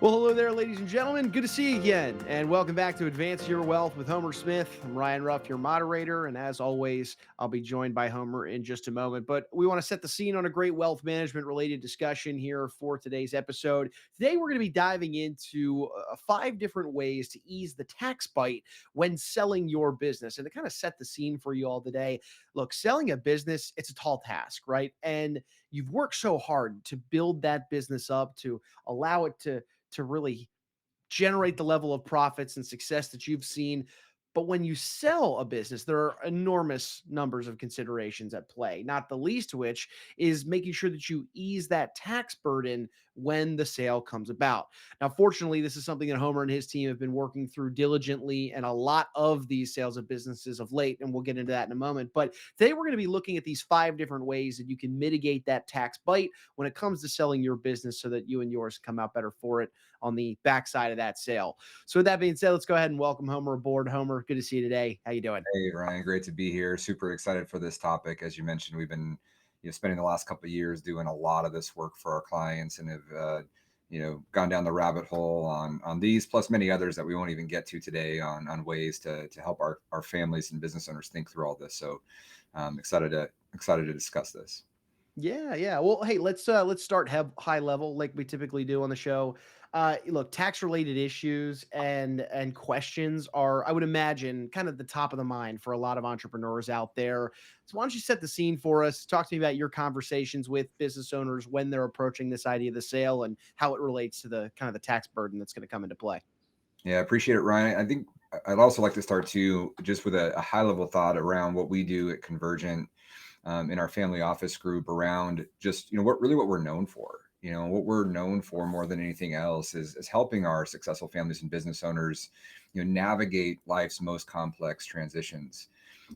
Well, hello there, ladies and gentlemen. Good to see you again, and welcome back to Advance Your Wealth with Homer Smith. I'm Ryan Ruff, your moderator, and as always, I'll be joined by Homer in just a moment. But we want to set the scene on a great wealth management related discussion here for today's episode. Today, we're going to be diving into 5 different ways to ease the tax bite when selling your business. And to kind of set the scene for you all today, look, selling a business, it's a tall task, right? And you've worked so hard to build that business up, to allow it to really generate the level of profits and success that you've seen. But when you sell a business, there are enormous numbers of considerations at play, not the least of which is making sure that you ease that tax burden when the sale comes about. Now, fortunately, this is something that Homer and his team have been working through diligently and a lot of these sales of businesses of late, and we'll get into that in a moment. But today we're going to be looking at these 5 different ways that you can mitigate that tax bite when it comes to selling your business so that you and yours come out better for it on the backside of that sale. So with that being said, let's go ahead and welcome Homer aboard. Homer, good to see you today. How you doing? Hey Ryan, great to be here. Super excited for this topic. As you mentioned, we've been spending the last couple of years doing a lot of this work for our clients, and have gone down the rabbit hole on these plus many others that we won't even get to today on ways to help our families and business owners think through all this. So excited to discuss this. Yeah, yeah. Well, hey, let's start high level like we typically do on the show. Look, tax related issues and questions are, I would imagine, kind of the top of the mind for a lot of entrepreneurs out there. So why don't you set the scene for us? Talk to me about your conversations with business owners when they're approaching this idea of the sale and how it relates to the kind of the tax burden that's going to come into play. Yeah, I appreciate it, Ryan. I think I'd also like to start too, just with a high level thought around what we do at Convergent, in our family office group, around just what we're known for. What we're known for more than anything else is helping our successful families and business owners, navigate life's most complex transitions.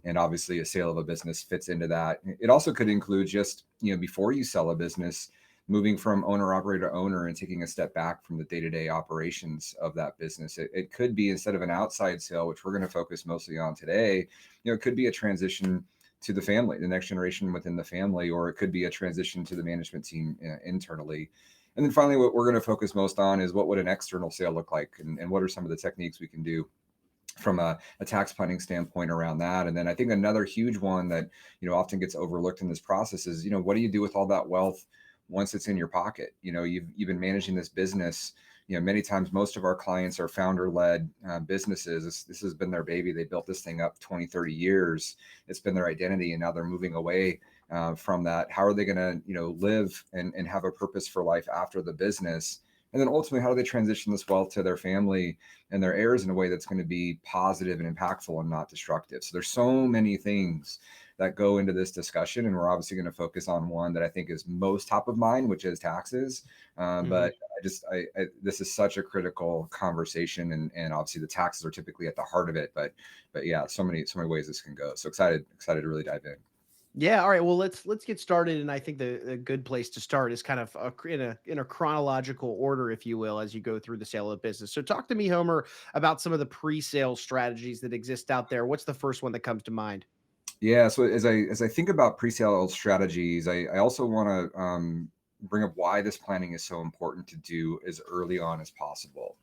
And obviously, a sale of a business fits into that. It also could include just before you sell a business, moving from owner operator to owner and taking a step back from the day-to-day operations of that business. It could be, instead of an outside sale, which we're going to focus mostly on today, it could be a transition to the family, the next generation within the family, or it could be a transition to the management team internally. And then finally, what we're going to focus most on is what would an external sale look like, and what are some of the techniques we can do from a tax planning standpoint around that. And then I think another huge one that often gets overlooked in this process is, what do you do with all that wealth once it's in your pocket? You've been managing this business. Many times, most of our clients are founder-led businesses. This has been their baby. They built this thing up 20, 30 years. It's been their identity, and now they're moving away from that. How are they going to live and have a purpose for life after the business? And then ultimately, how do they transition this wealth to their family and their heirs in a way that's going to be positive and impactful and not destructive? So there's so many things that go into this discussion, and we're obviously going to focus on one that I think is most top of mind, which is taxes. Mhm. But this is such a critical conversation, and obviously the taxes are typically at the heart of it. But yeah, so many ways this can go. So excited to really dive in. Yeah. All right. Well, let's get started. And I think the good place to start is kind of in a chronological order, if you will, as you go through the sale of business. So, talk to me, Homer, about some of the pre-sale strategies that exist out there. What's the first one that comes to mind? Yeah. So as I think about pre-sale strategies, I also want to bring up why this planning is so important to do as early on as possible.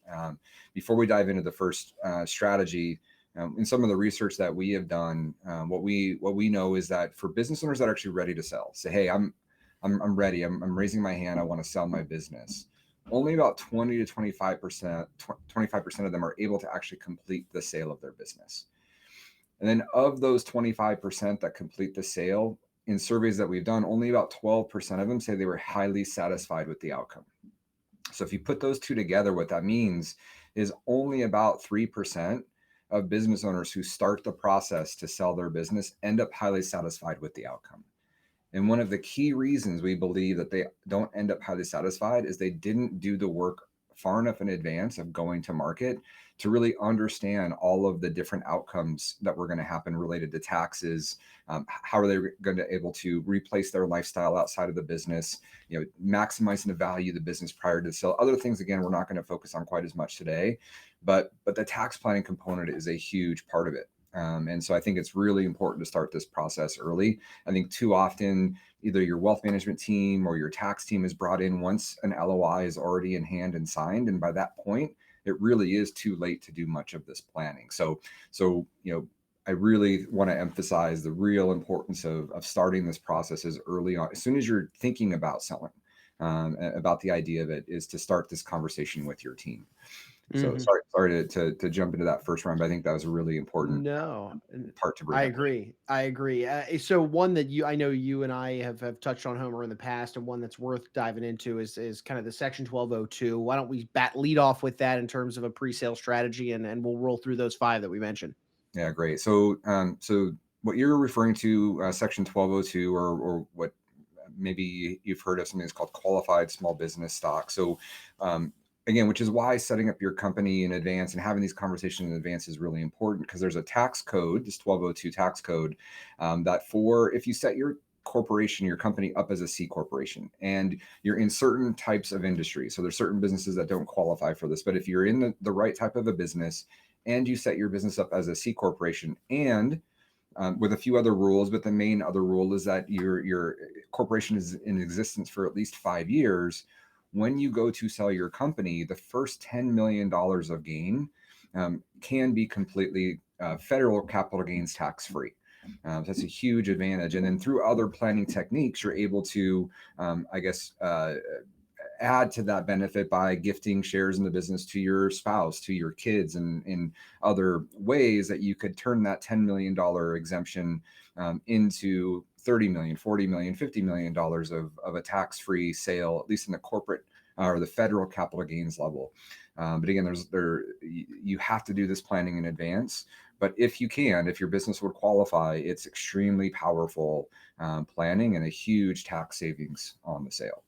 Before we dive into the first strategy, in some of the research that we have done, what we know is that for business owners that are actually ready to sell, say, hey, I'm ready. I'm raising my hand. I want to sell my business. Only about 20 to 25% of them are able to actually complete the sale of their business. And then of those 25% that complete the sale, in surveys that we've done, only about 12% of them say they were highly satisfied with the outcome. So if you put those two together, what that means is only about 3% of business owners who start the process to sell their business end up highly satisfied with the outcome. And one of the key reasons we believe that they don't end up highly satisfied is they didn't do the work far enough in advance of going to market to really understand all of the different outcomes that were going to happen related to taxes. How are they going to able to replace their lifestyle outside of the business? Maximizing the value of the business prior to the sale. Other things, again, we're not going to focus on quite as much today, but the tax planning component is a huge part of it. And so I think it's really important to start this process early. I think too often, either your wealth management team or your tax team is brought in once an LOI is already in hand and signed. And by that point, it really is too late to do much of this planning. So, I really want to emphasize the real importance of starting this process as early on, as soon as you're thinking about selling, about the idea of it, is to start this conversation with your team. So Mhm. sorry to jump into that first round, but I think that was a really important No, part to bring I up. agree. I agree. So one that I know you and I have touched on Homer in the past, and one that's worth diving into is kind of the Section 1202. Why don't we lead off with that in terms of a pre-sale strategy, and we'll roll through those five that we mentioned. Yeah, great. So what you're referring to, Section 1202, or what maybe you've heard of, something that's called qualified small business stock. So, again, which is why setting up your company in advance and having these conversations in advance is really important, because there's a tax code, this 1202 tax code, that for if you set your corporation, your company up as a C corporation, and you're in certain types of industries. So there's certain businesses that don't qualify for this, but if you're in the right type of a business and you set your business up as a C corporation, and with a few other rules, but the main other rule is that your corporation is in existence for at least 5 years. When you go to sell your company, the first $10 million of gain can be completely federal capital gains tax free. So that's a huge advantage. And then through other planning techniques, you're able to, I guess, add to that benefit by gifting shares in the business to your spouse, to your kids, and in other ways that you could turn that $10 million exemption into 30 million, 40 million, $50 million of a tax-free sale, at least in the corporate or the federal capital gains level. But again, you have to do this planning in advance. But if your business would qualify, it's extremely powerful planning and a huge tax savings on the sale.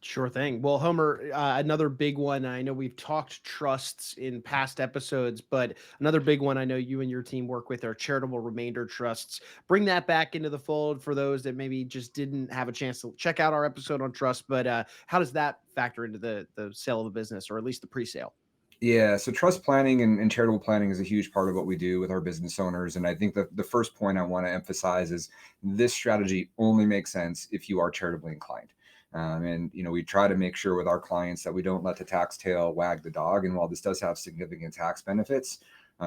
Sure thing. Well, Homer, another big one. I know we've talked trusts in past episodes, but another big one I know you and your team work with are charitable remainder trusts. Bring that back into the fold for those that maybe just didn't have a chance to check out our episode on trust. But how does that factor into the sale of a business, or at least the pre-sale? Yeah, so trust planning and charitable planning is a huge part of what we do with our business owners. And I think that the first point I want to emphasize is this strategy only makes sense if you are charitably inclined. And we try to make sure with our clients that we don't let the tax tail wag the dog. And while this does have significant tax benefits,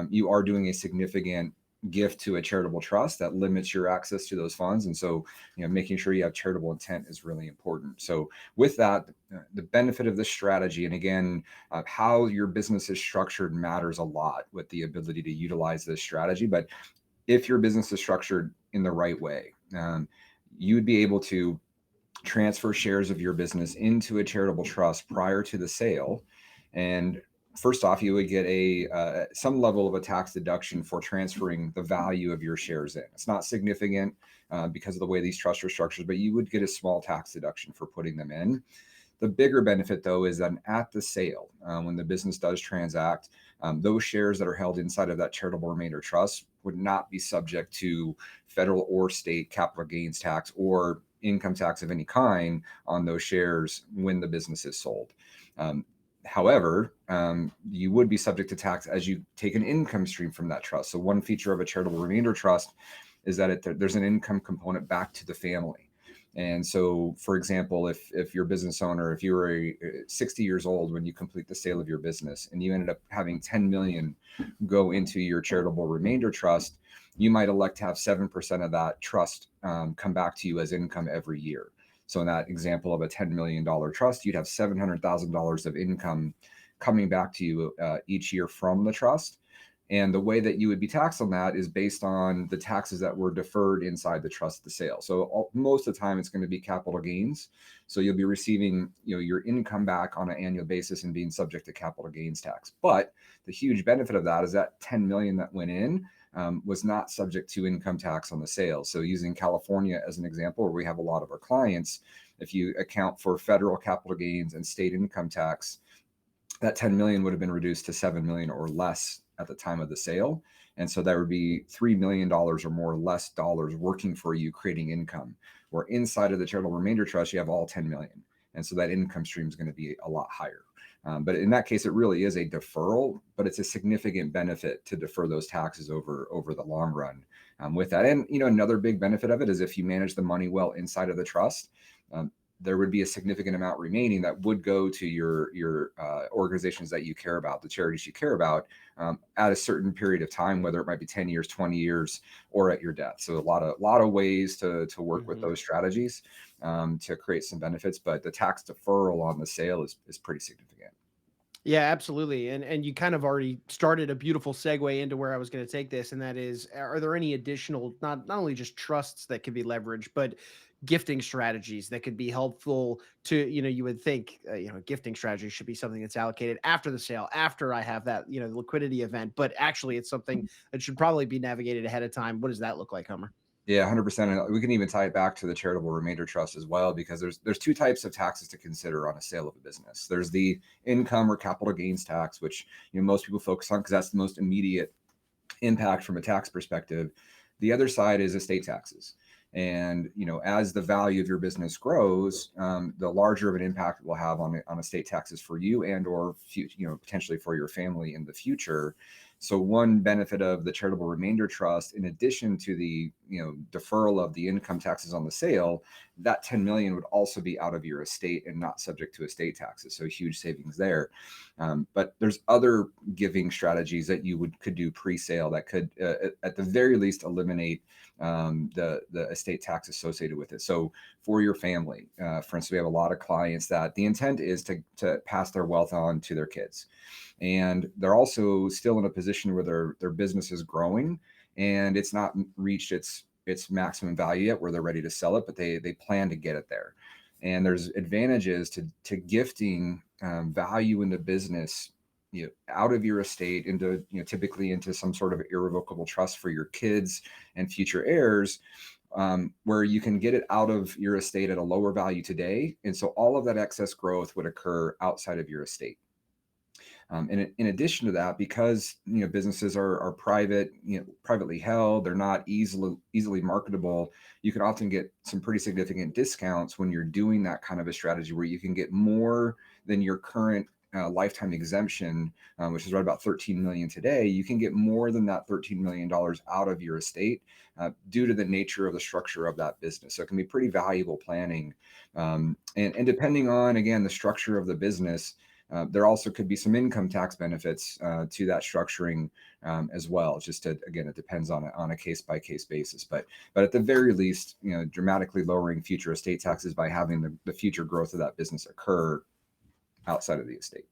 you are doing a significant gift to a charitable trust that limits your access to those funds. And so, making sure you have charitable intent is really important. So with that, the benefit of this strategy, and again, how your business is structured matters a lot with the ability to utilize this strategy. But if your business is structured in the right way, you would be able to transfer shares of your business into a charitable trust prior to the sale. And first off, you would get some level of a tax deduction for transferring the value of your shares in. It's not significant because of the way these trusts are structured, but you would get a small tax deduction for putting them in. The bigger benefit, though, is that at the sale, when the business does transact, those shares that are held inside of that charitable remainder trust would not be subject to federal or state capital gains tax or income tax of any kind on those shares when the business is sold. However, you would be subject to tax as you take an income stream from that trust. So one feature of a charitable remainder trust is that there's an income component back to the family. And so, for example, if your business owner, if you were 60 years old when you complete the sale of your business and you ended up having 10 million go into your charitable remainder trust, you might elect to have 7% of that trust come back to you as income every year. So in that example of a $10 million trust, you'd have $700,000 of income coming back to you each year from the trust. And the way that you would be taxed on that is based on the taxes that were deferred inside the trust of the sale. So most of the time, it's going to be capital gains. So you'll be receiving, your income back on an annual basis and being subject to capital gains tax. But the huge benefit of that is that 10 million that went in was not subject to income tax on the sale. So using California as an example, where we have a lot of our clients, if you account for federal capital gains and state income tax, that 10 million would have been reduced to 7 million or less at the time of the sale. And so that would be $3 million or more or less dollars working for you, creating income. Where inside of the charitable remainder trust, you have all 10 million. And so that income stream is going to be a lot higher. But in that case, it really is a deferral, but it's a significant benefit to defer those taxes over the long run with that. And another big benefit of it is if you manage the money well inside of the trust, um, there would be a significant amount remaining that would go to your organizations that you care about, the charities you care about, at a certain period of time, whether it might be 10 years, 20 years, or at your death. So a lot of ways to work with those strategies to create some benefits, but the tax deferral on the sale is pretty significant. Yeah, absolutely. And you kind of already started a beautiful segue into where I was going to take this, and that is, are there any additional, not only just trusts that could be leveraged, but gifting strategies that could be helpful to, you would think, gifting strategy should be something that's allocated after the sale, after I have that, liquidity event, but actually it's something that should probably be navigated ahead of time. What does that look like, Homer? Yeah, 100%. And we can even tie it back to the charitable remainder trust as well, because there's two types of taxes to consider on a sale of a business. There's the income or capital gains tax, which most people focus on because that's the most immediate impact from a tax perspective. The other side is estate taxes. And as the value of your business grows, the larger of an impact it will have on estate taxes for you and or potentially for your family in the future. So one benefit of the charitable remainder trust, in addition to the deferral of the income taxes on the sale, that 10 million would also be out of your estate and not subject to estate taxes. So huge savings there. But there's other giving strategies that you could do pre-sale that could, at the very least, eliminate the estate tax associated with it. So for your family, for instance, we have a lot of clients that the intent is to pass their wealth on to their kids, and they're also still in a position where their business is growing and it's not reached its maximum value yet where they're ready to sell it, but they plan to get it there. And there's advantages to gifting value in the business out of your estate into typically into some sort of irrevocable trust for your kids and future heirs, where you can get it out of your estate at a lower value today, and so all of that excess growth would occur outside of your estate. And in addition to that, because businesses are private, privately held, they're not easily marketable. You can often get some pretty significant discounts when you're doing that kind of a strategy, where you can get more than your current lifetime exemption, which is right about 13 million today. You can get more than that $13 million out of your estate due to the nature of the structure of that business. So it can be pretty valuable planning. And depending on, again, the structure of the business, there also could be some income tax benefits to that structuring as well. Again, it depends on a case by case basis, but at the very least, dramatically lowering future estate taxes by having the future growth of that business occur outside of the estate.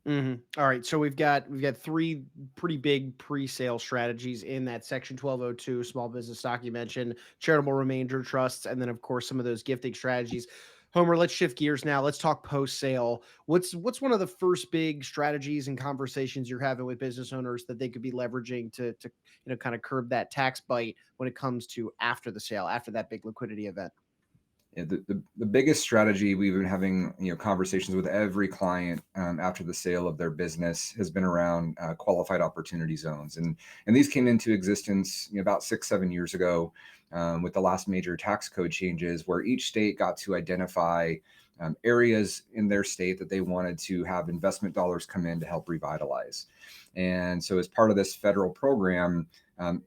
All right, so we've got three pretty big pre-sale strategies in that Section 1202 small business stock you mentioned, charitable remainder trusts, and then of course some of those gifting strategies. Homer, let's shift gears now. Let's talk post-sale. What's one of the first big strategies and conversations you're having with business owners that they could be leveraging to kind of curb that tax bite when it comes to after the sale, after that big liquidity event? Yeah, the biggest strategy we've been having conversations with every client after the sale of their business has been around qualified opportunity zones, and these came into existence about 6-7 years ago with the last major tax code changes, where each state got to identify areas in their state that they wanted to have investment dollars come in to help revitalize. And so as part of this federal program,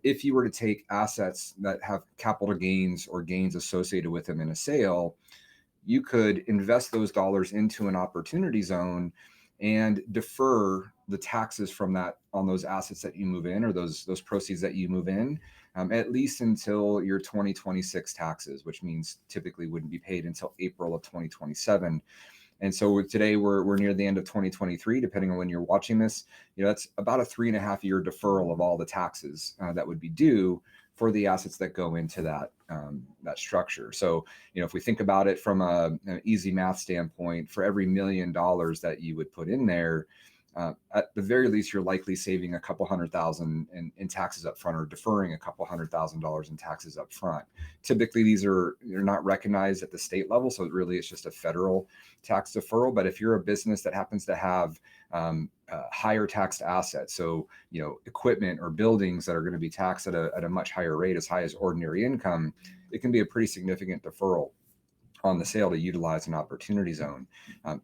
if you were to take assets that have capital gains or gains associated with them in a sale, you could invest those dollars into an opportunity zone and defer the taxes from that on those assets that you move in, or those proceeds that you move in, at least until your 2026 taxes, which means typically wouldn't be paid until April of 2027. And so today we're near the end of 2023, depending on when you're watching this. That's about a 3.5-year deferral of all the taxes that would be due for the assets that go into that structure. So if we think about it from an easy math standpoint, for every $1 million that you would put in there, at the very least, you're likely saving a couple $100,000 in taxes up front, or deferring a couple $100,000 in taxes up front. Typically, they're not recognized at the state level, so it's just a federal tax deferral. But if you're a business that happens to have higher taxed assets, so equipment or buildings that are going to be taxed at a much higher rate, as high as ordinary income, it can be a pretty significant deferral. on the sale to utilize an opportunity zone.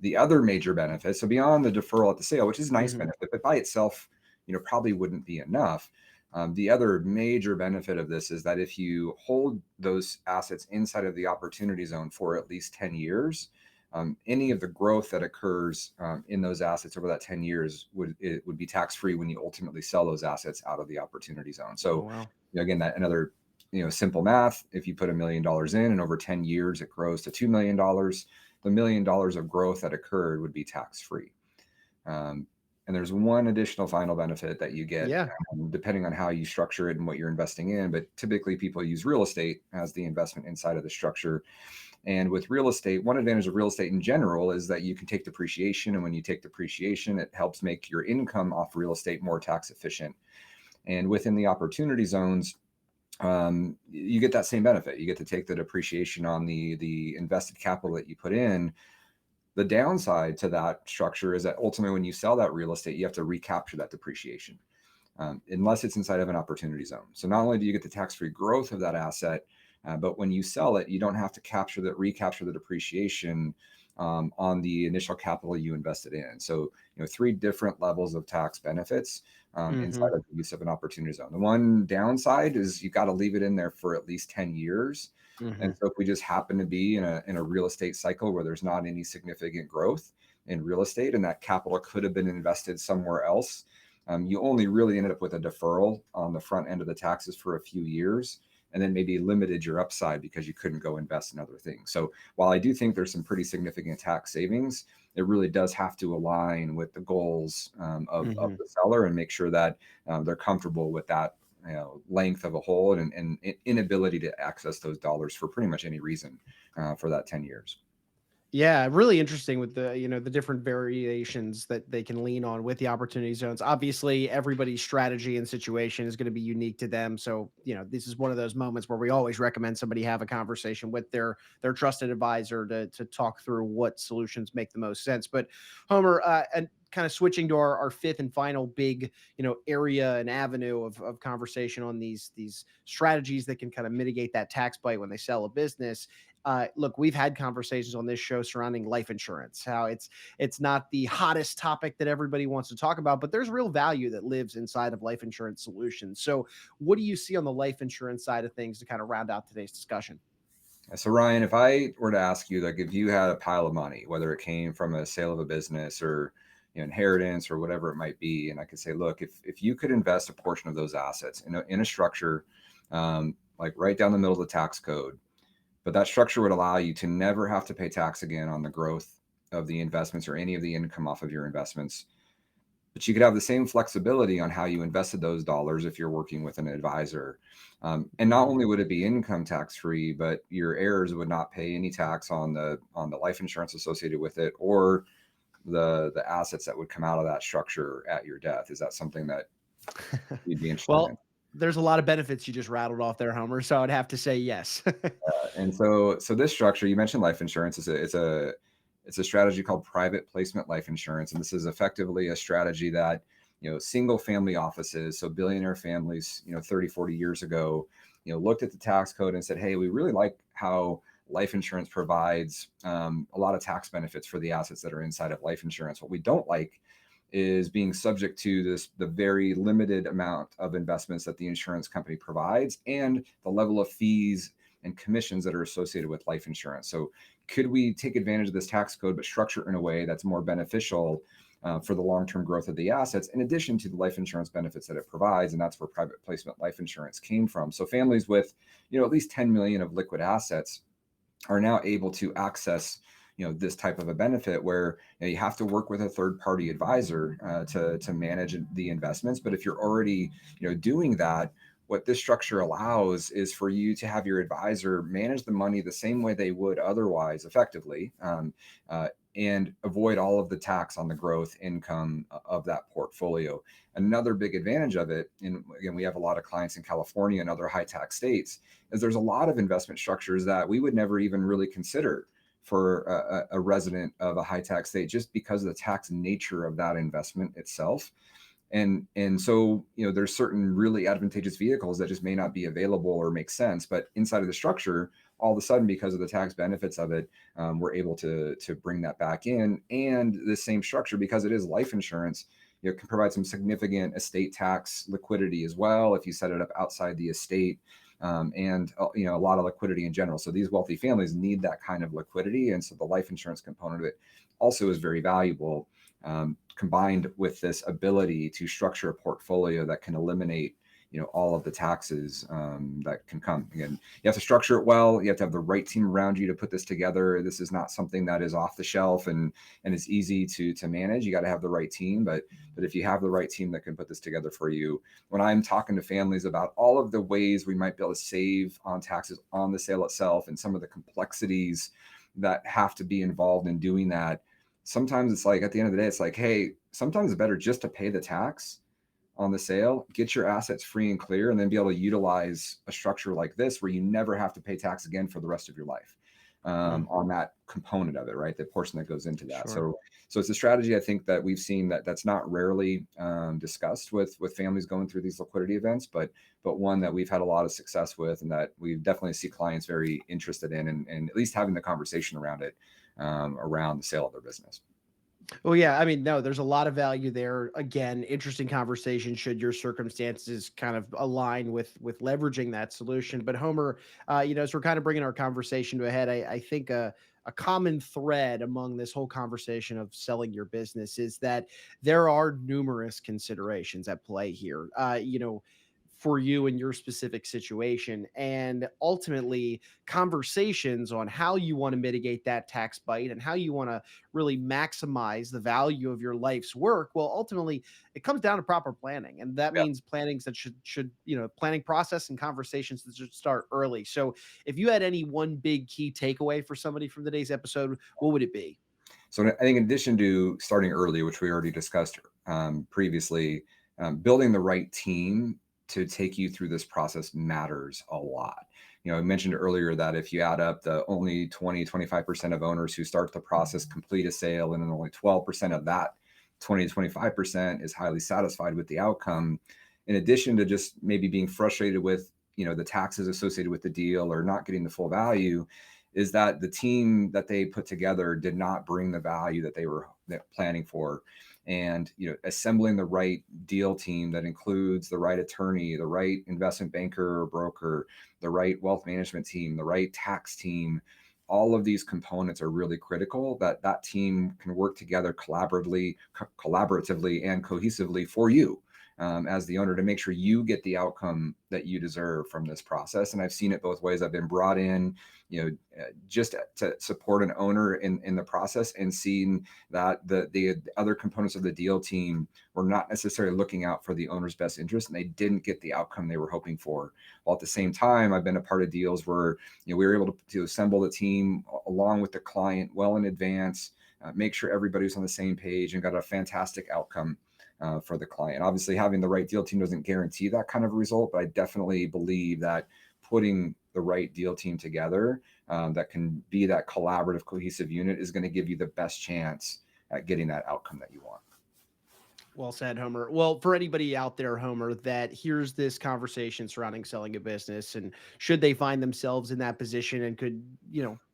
The other major benefit, so beyond the deferral at the sale, which is a nice Hmm. benefit, but by itself, probably wouldn't be enough. The other major benefit of this is that if you hold those assets inside of the opportunity zone for at least 10 years, any of the growth that occurs in those assets over that 10 years would be tax free when you ultimately sell those assets out of the opportunity zone. Oh, So, wow. again, that another simple math. If you put $1 million in and over 10 years it grows to $2 million, the $1 million of growth that occurred would be tax free. Um, and there's one additional final benefit that you get Yeah. depending on how you structure it and what you're investing in. But typically, people use real estate as the investment inside of the structure. And with real estate, one advantage of real estate in general is that you can take depreciation. And when you take depreciation, it helps make your income off real estate more tax efficient. And within the opportunity zones, you get that same benefit. You get to take the depreciation on the invested capital that you put in. The downside to that structure is that ultimately, when you sell that real estate, you have to recapture that depreciation, unless it's inside of an opportunity zone. So not only do you get the tax-free growth of that asset, but when you sell it, you don't have to recapture the depreciation on the initial capital you invested in. So, three different levels of tax benefits Hmm. inside of the use of an opportunity zone. The one downside is you got to leave it in there for at least 10 years. Hmm. And so if we just happen to be in a real estate cycle where there's not any significant growth in real estate and that capital could have been invested somewhere else, you only really ended up with a deferral on the front end of the taxes for a few years, and then maybe limited your upside because you couldn't go invest in other things. So while I do think there's some pretty significant tax savings, it really does have to align with the goals of Hmm. the seller and make sure that they're comfortable with that length of a hold and inability to access those dollars for pretty much any reason for that 10 years. Yeah, really interesting with the, the different variations that they can lean on with the opportunity zones. Obviously, everybody's strategy and situation is going to be unique to them. So, this is one of those moments where we always recommend somebody have a conversation with their trusted advisor to talk through what solutions make the most sense. But Homer, and kind of switching to our fifth and final big, area and avenue of conversation on these strategies that can kind of mitigate that tax bite when they sell a business. Look, we've had conversations on this show surrounding life insurance, how it's not the hottest topic that everybody wants to talk about, but there's real value that lives inside of life insurance solutions. So, what do you see on the life insurance side of things to kind of round out today's discussion? So Ryan, if I were to ask you, like, if you had a pile of money, whether it came from a sale of a business or inheritance or whatever it might be, and I could say, look, if you could invest a portion of those assets in a structure, like right down the middle of the tax code, but that structure would allow you to never have to pay tax again on the growth of the investments or any of the income off of your investments. But you could have the same flexibility on how you invested those dollars if you're working with an advisor. And not Mhm. only would it be income tax free, but your heirs would not pay any tax on the life insurance associated with it or the assets that would come out of that structure at your death. Is that something that you'd be interested in? Well, there's a lot of benefits you just rattled off there, Homer. So I'd have to say yes. And so this structure, you mentioned life insurance, is it's a strategy called private placement life insurance, and this is effectively a strategy that single family offices, so billionaire families, 30, 40 years ago, looked at the tax code and said, hey, we really like how life insurance provides a lot of tax benefits for the assets that are inside of life insurance. What we don't like is being subject to the very limited amount of investments that the insurance company provides and the level of fees and commissions that are associated with life insurance. So, could we take advantage of this tax code, but structure it in a way that's more beneficial for the long-term growth of the assets, in addition to the life insurance benefits that it provides? And that's where private placement life insurance came from. So, families with, at least 10 million of liquid assets are now able to access this type of a benefit where you have to work with a third party advisor to manage the investments. But if you're already doing that, what this structure allows is for you to have your advisor manage the money the same way they would otherwise effectively, and avoid all of the tax on the growth income of that portfolio. Another big advantage of it, and again, we have a lot of clients in California and other high tax states, is there's a lot of investment structures that we would never even really consider for a resident of a high tax state, just because of the tax nature of that investment itself. And so there's certain really advantageous vehicles that just may not be available or make sense, but inside of the structure, all of a sudden, because of the tax benefits of it, we're able to bring that back in. And the same structure, because it is life insurance, can provide some significant estate tax liquidity as well if you set it up outside the estate. And a lot of liquidity in general. So these wealthy families need that kind of liquidity, and so the life insurance component of it also is very valuable, combined with this ability to structure a portfolio that can eliminate all of the taxes that can come. Again, you have to structure it well. You have to have the right team around you to put this together. This is not something that is off the shelf and is easy to manage. You got to have the right team, but if you have the right team that can put this together for you, when I'm talking to families about all of the ways we might be able to save on taxes on the sale itself and some of the complexities that have to be involved in doing that, sometimes it's like, at the end of the day, it's like, hey, sometimes it's better just to pay the tax on the sale, get your assets free and clear, and then be able to utilize a structure like this where you never have to pay tax again for the rest of your life, on that component of it, right? The portion that goes into that. Sure. So it's a strategy I think that we've seen that's not rarely discussed with families going through these liquidity events, but one that we've had a lot of success with, and that we definitely see clients very interested in, and at least having the conversation around it, around the sale of their business. Well, yeah, I mean, no, there's a lot of value there. Again, interesting conversation should your circumstances kind of align with leveraging that solution. But Homer, as we're kind of bringing our conversation to a head, I think a common thread among this whole conversation of selling your business is that there are numerous considerations at play here. For you and your specific situation, and ultimately conversations on how you want to mitigate that tax bite and how you want to really maximize the value of your life's work. Well, ultimately it comes down to proper planning, and that Yeah. means plannings that should planning process and conversations that should start early. So if you had any one big key takeaway for somebody from today's episode, what would it be? So I think in addition to starting early, which we already discussed previously, building the right team to take you through this process matters a lot. I mentioned earlier that if you add up the only 20-25% of owners who start the process, complete a sale, and then only 12% of that 20-25% is highly satisfied with the outcome, in addition to just maybe being frustrated with the taxes associated with the deal or not getting the full value, is that the team that they put together did not bring the value that they were planning for. And assembling the right deal team that includes the right attorney, the right investment banker or broker, the right wealth management team, the right tax team, all of these components are really critical, that team can work together collaboratively and cohesively for you, as the owner, to make sure you get the outcome that you deserve from this process. And I've seen it both ways. I've been brought in, just to support an owner in the process, and seen that the other components of the deal team were not necessarily looking out for the owner's best interest, and they didn't get the outcome they were hoping for. While at the same time, I've been a part of deals where we were able to assemble the team along with the client well in advance, make sure everybody was on the same page, and got a fantastic outcome for the client. Obviously, having the right deal team doesn't guarantee that kind of result, but I definitely believe that putting the right deal team together, that can be that collaborative, cohesive unit, is going to give you the best chance at getting that outcome that you want. Well said, Homer. Well, for anybody out there, Homer, that hears this conversation surrounding selling a business, and should they find themselves in that position and could,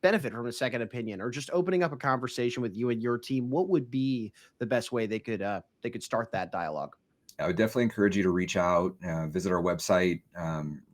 benefit from a second opinion or just opening up a conversation with you and your team, what would be the best way they could start that dialogue? I would definitely encourage you to reach out, visit our website,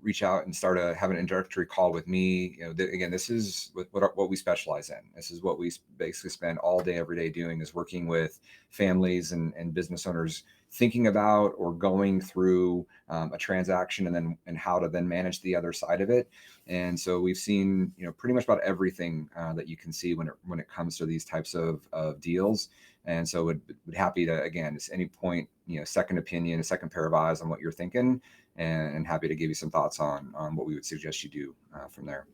reach out and have an introductory call with me. Again, this is what we specialize in. This is what we basically spend all day, every day doing, is working with families and business owners thinking about or going through a transaction, and how to then manage the other side of it. And so we've seen, pretty much about everything that you can see when it comes to these types of deals. And so would happy to, again, at any point, second opinion, a second pair of eyes on what you're thinking, and happy to give you some thoughts on what we would suggest you do from there.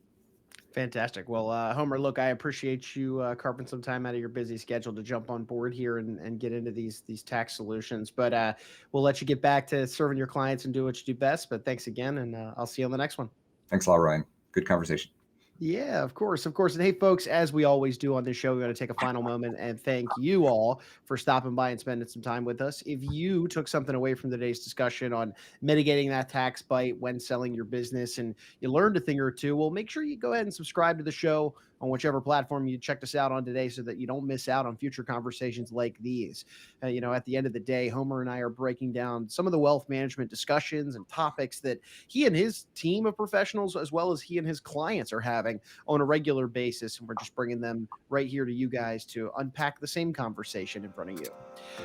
Fantastic. Well, Homer, look, I appreciate you carving some time out of your busy schedule to jump on board here and get into these tax solutions. But we'll let you get back to serving your clients and do what you do best. But thanks again, and I'll see you on the next one. Thanks a lot, Ryan. Good conversation. Yeah, of course, of course. And hey, folks, as we always do on this show, we're going to take a final moment and thank you all for stopping by and spending some time with us. If you took something away from today's discussion on mitigating that tax bite when selling your business and you learned a thing or two, well, make sure you go ahead and subscribe to the show on whichever platform you checked us out on today so that you don't miss out on future conversations like these. At the end of the day, Homer and I are breaking down some of the wealth management discussions and topics that he and his team of professionals, as well as he and his clients, are having on a regular basis. And we're just bringing them right here to you guys to unpack the same conversation in front of you.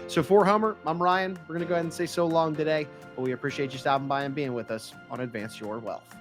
So for Homer, I'm Ryan. We're going to go ahead and say so long today, but we appreciate you stopping by and being with us on Advance Your Wealth.